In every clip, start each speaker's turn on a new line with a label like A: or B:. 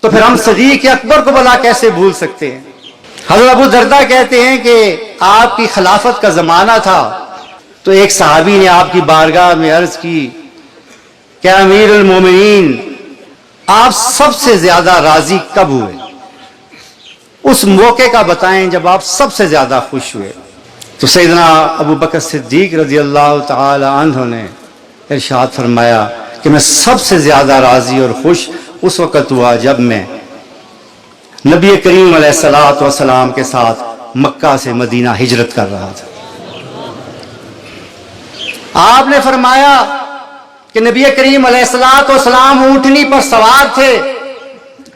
A: तो फिर हम सदीक अकबर को भला कैसे भूल सकते हैं। हज़रत अबू दरदा कहते हैं कि आपकी खिलाफत का जमाना था तो एक सहाबी ने आपकी बारगाह में अर्ज की कि अमीरुल मोमिनीन, आप सबसे ज्यादा राजी कब हुए? उस मौके का बताएं जब आप सबसे ज्यादा खुश हुए। तो सैयदना अबू बकर सिद्दीक रज़ी अल्लाह तआला अन्हु ने इरशाद फरमाया कि मैं सबसे ज्यादा राजी और खुश उस वक़्त हुआ जब मैं नबी करीम अलैहिस्सलातु वस्सलाम के साथ मक्का से मदीना हिजरत कर रहा था। आपने फरमाया कि नबी करीम अलैहिस्सलातु वस्सलाम ऊंटनी पर सवार थे,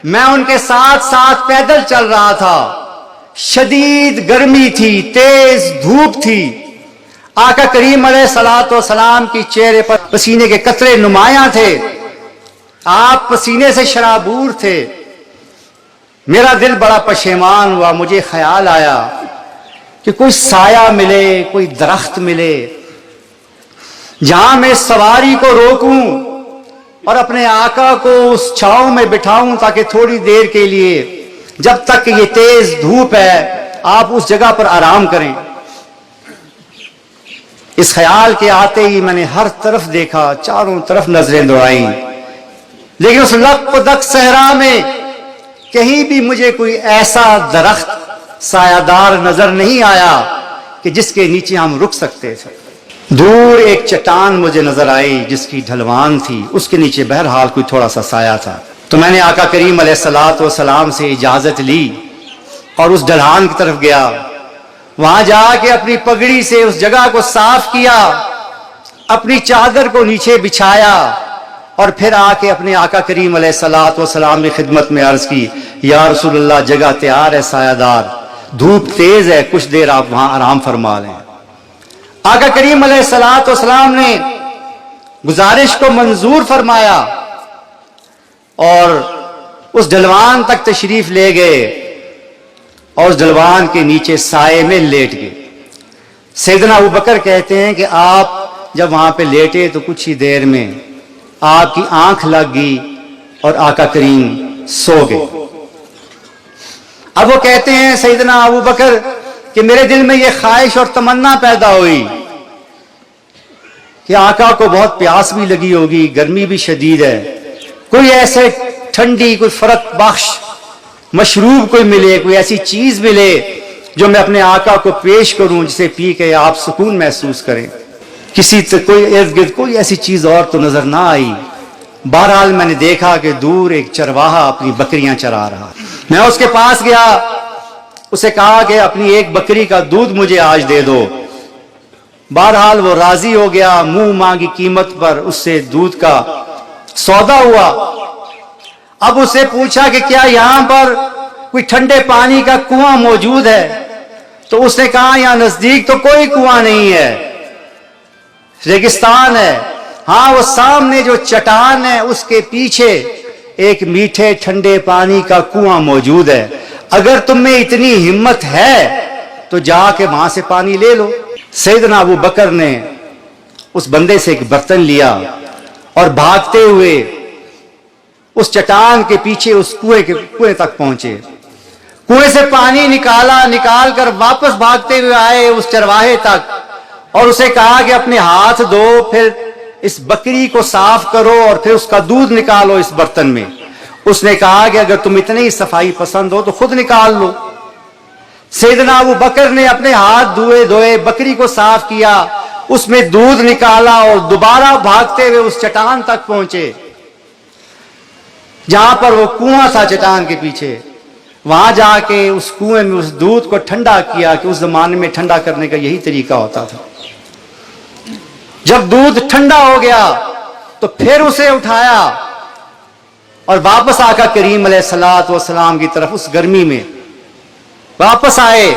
A: मैं उनके साथ साथ पैदल चल रहा था। शदीद गर्मी थी, तेज धूप थी। आका करीम अलैहिस्सलातु वस्सलाम की चेहरे पर पसीने के कतरे नुमायां थे। आप पसीने से शराबूर थे। मेरा दिल बड़ा पशेमान हुआ। मुझे ख्याल आया कि कोई साया मिले, कोई दरख्त मिले जहां मैं सवारी को रोकूं और अपने आका को उस छांव में बिठाऊं ताकि थोड़ी देर के लिए, जब तक ये तेज धूप है, आप उस जगह पर आराम करें। इस ख्याल के आते ही मैंने हर तरफ देखा, चारों तरफ नजरें दौड़ाई, लेकिन उस लक सहरा में कहीं भी मुझे कोई ऐसा दरख्त सायादार नजर नहीं आया कि जिसके नीचे हम रुक सकते थे। दूर एक चट्टान मुझे नजर आई जिसकी ढलवान थी, उसके नीचे बहरहाल कोई थोड़ा सा साया था। तो मैंने आका करीम अलैहिस्सलातु वस्सलाम से इजाजत ली और उस ढलान की तरफ गया। वहां जाके अपनी पगड़ी से उस जगह को साफ किया, अपनी चादर को नीचे बिछाया और फिर आके अपने आका करीम अलैहिस्सलातु वस्सलाम की खिदमत में अर्ज की, या रसूलुल्लाह, जगह तैयार है सायादार, धूप तेज है, कुछ देर आप वहां आराम फरमा लें। आका करीम अलैहिस्सलातु वस्सलाम ने गुजारिश को मंजूर फरमाया और उस ढलवान तक तशरीफ ले गए और उस ढलवान के नीचे साए में लेट गए। सैयदना अबू बकर कहते हैं कि आप जब वहां पे लेटे तो कुछ ही देर में आपकी आंख लग गई और आका करीम सो गए। अब वो कहते हैं सैयदना अबू बकर कि मेरे दिल में यह ख्वाहिश और तमन्ना पैदा हुई कि आका को बहुत प्यास भी लगी होगी, गर्मी भी शदीद है, कोई ऐसे ठंडी, कोई फर्क बख्श मशरूब कोई मिले, कोई ऐसी चीज मिले जो मैं अपने आका को पेश करूं जिसे पी के आप सुकून महसूस करें। किसी कोई इर्द गिर्द कोई ऐसी चीज और तो नजर ना आई। बहरहाल मैंने देखा कि दूर एक चरवाहा अपनी बकरियां चरा रहा। मैं उसके पास गया, उसे कहा कि अपनी एक बकरी का दूध मुझे आज दे दो। बहरहाल वो राजी हो गया, मुंह मांगी कीमत पर उससे दूध का सौदा हुआ। अब उसे पूछा कि क्या यहां पर कोई ठंडे पानी का कुआं मौजूद है? तो उसने कहा यहां नजदीक तो कोई कुआं नहीं है, रेगिस्तान है। हाँ, वो सामने जो चट्टान है उसके पीछे एक मीठे ठंडे पानी का कुआं मौजूद है। अगर तुम में इतनी हिम्मत है तो जाके वहां से पानी ले लो। सैयदना अबू बकर ने उस बंदे से एक बर्तन लिया और भागते हुए उस चट्टान के पीछे उस कुएं तक पहुंचे। कुएं से पानी निकाल कर वापस भागते हुए आए उस चरवाहे तक और उसे कहा कि अपने हाथ धो, फिर इस बकरी को साफ करो और फिर उसका दूध निकालो इस बर्तन में। उसने कहा कि अगर तुम इतनी ही सफाई पसंद हो तो खुद निकाल लो। सैयदना अबू बकर ने अपने हाथ धोए, बकरी को साफ किया, उसमें दूध निकाला और दोबारा भागते हुए उस चट्टान तक पहुंचे जहां पर वो कुआं था चट्टान के पीछे। वहां जाके उस कुएं में उस दूध को ठंडा किया कि उस जमाने में ठंडा करने का यही तरीका होता था। जब दूध ठंडा हो गया तो फिर उसे उठाया और वापस आका करीम अलैहिस्सलातु वस्सलाम की तरफ उस गर्मी में वापस आए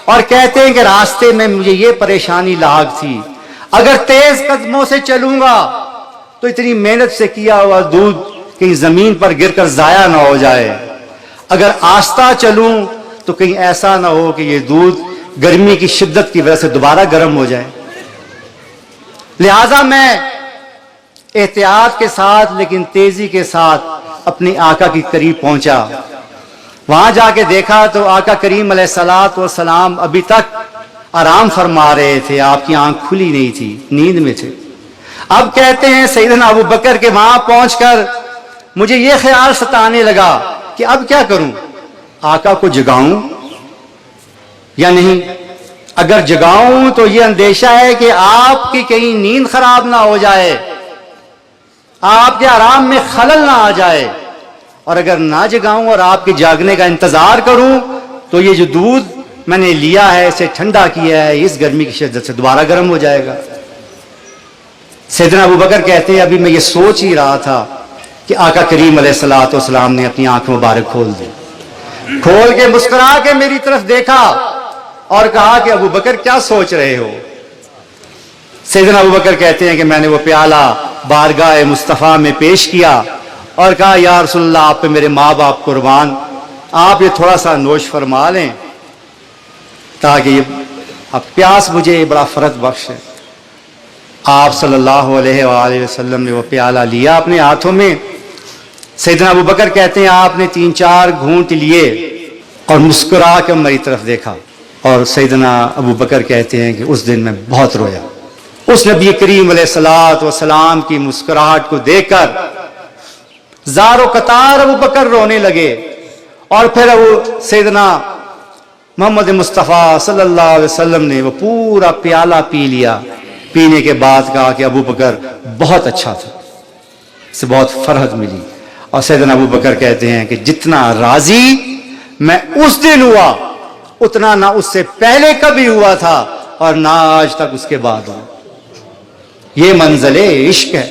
A: और कहते हैं कि रास्ते में मुझे ये परेशानी लाग थी, अगर तेज कदमों से चलूंगा तो इतनी मेहनत से किया हुआ दूध कहीं जमीन पर गिरकर जाया ना हो जाए, अगर आस्ता चलूं तो कहीं ऐसा ना हो कि ये दूध गर्मी की शिद्दत की वजह से दोबारा गर्म हो जाए। लिहाजा मैं एहतियात के साथ लेकिन तेजी के साथ अपने आका के करीब पहुंचा। वहां जाके देखा तो आका करीम अलैहिस्सलातु वस्सलाम अभी तक आराम फरमा रहे थे, आपकी आंख खुली नहीं थी, नींद में थे। अब कहते हैं सैयदना अबू बकर के वहां पहुंचकर मुझे यह ख्याल सताने लगा कि अब क्या करूं, आका को जगाऊं या नहीं। अगर जगाऊं तो यह अंदेशा है कि आपकी कहीं नींद खराब ना हो जाए, आपके आराम में खलल ना आ जाए, और अगर ना जगाऊं और आपके जागने का इंतजार करूं तो ये जो दूध मैंने लिया है, इसे ठंडा किया है, इस गर्मी की शिद्दत से दोबारा गर्म हो जाएगा। सैयदना अबू बकर कहते हैं अभी मैं ये सोच ही रहा था कि आका करीम अलैहिस्सलातु वस्सलाम ने अपनी आंख मुबारक खोल दी, खोल के मुस्कुरा के मेरी तरफ देखा और कहा कि अबू बकर क्या सोच रहे हो। सैयदना अबू बकर कहते हैं कि मैंने वो प्याला बारगाह मुस्तफ़ा में पेश किया और कहा या रसूलल्लाह, आप पे मेरे माँ बाप कुर्बान, आप ये थोड़ा सा नोश फरमा लें ताकि ये अब प्यास मुझे बड़ा फर्ज बख्श है। आप सल्लल्लाहु अलैहि वसल्लम ने वो प्याला लिया अपने हाथों में। सैयदना अबू बकर कहते हैं आपने 3-4 घूंट लिए और मुस्कुरा के मेरी तरफ देखा, और सैयदना अबू बकर कहते हैं कि उस दिन मैं बहुत रोया। उस नबी करीम अलैहिस्सलातु वस्सलाम की मुस्कुराहट को देखकर ज़ारो कतार अबू बकर रोने लगे, और फिर वो सैयदना मोहम्मद मुस्तफ़ा सल्लल्लाहु अलैहि वसल्लम ने वो पूरा प्याला पी लिया। पीने के बाद कहा कि अबू बकर बहुत अच्छा था, इससे बहुत फरहत मिली। और सैयदना अबू बकर कहते हैं कि जितना राजी मैं उस दिन हुआ उतना ना उससे पहले कभी हुआ था और ना आज तक उसके बाद हुआ। ये मंज़िले इश्क है।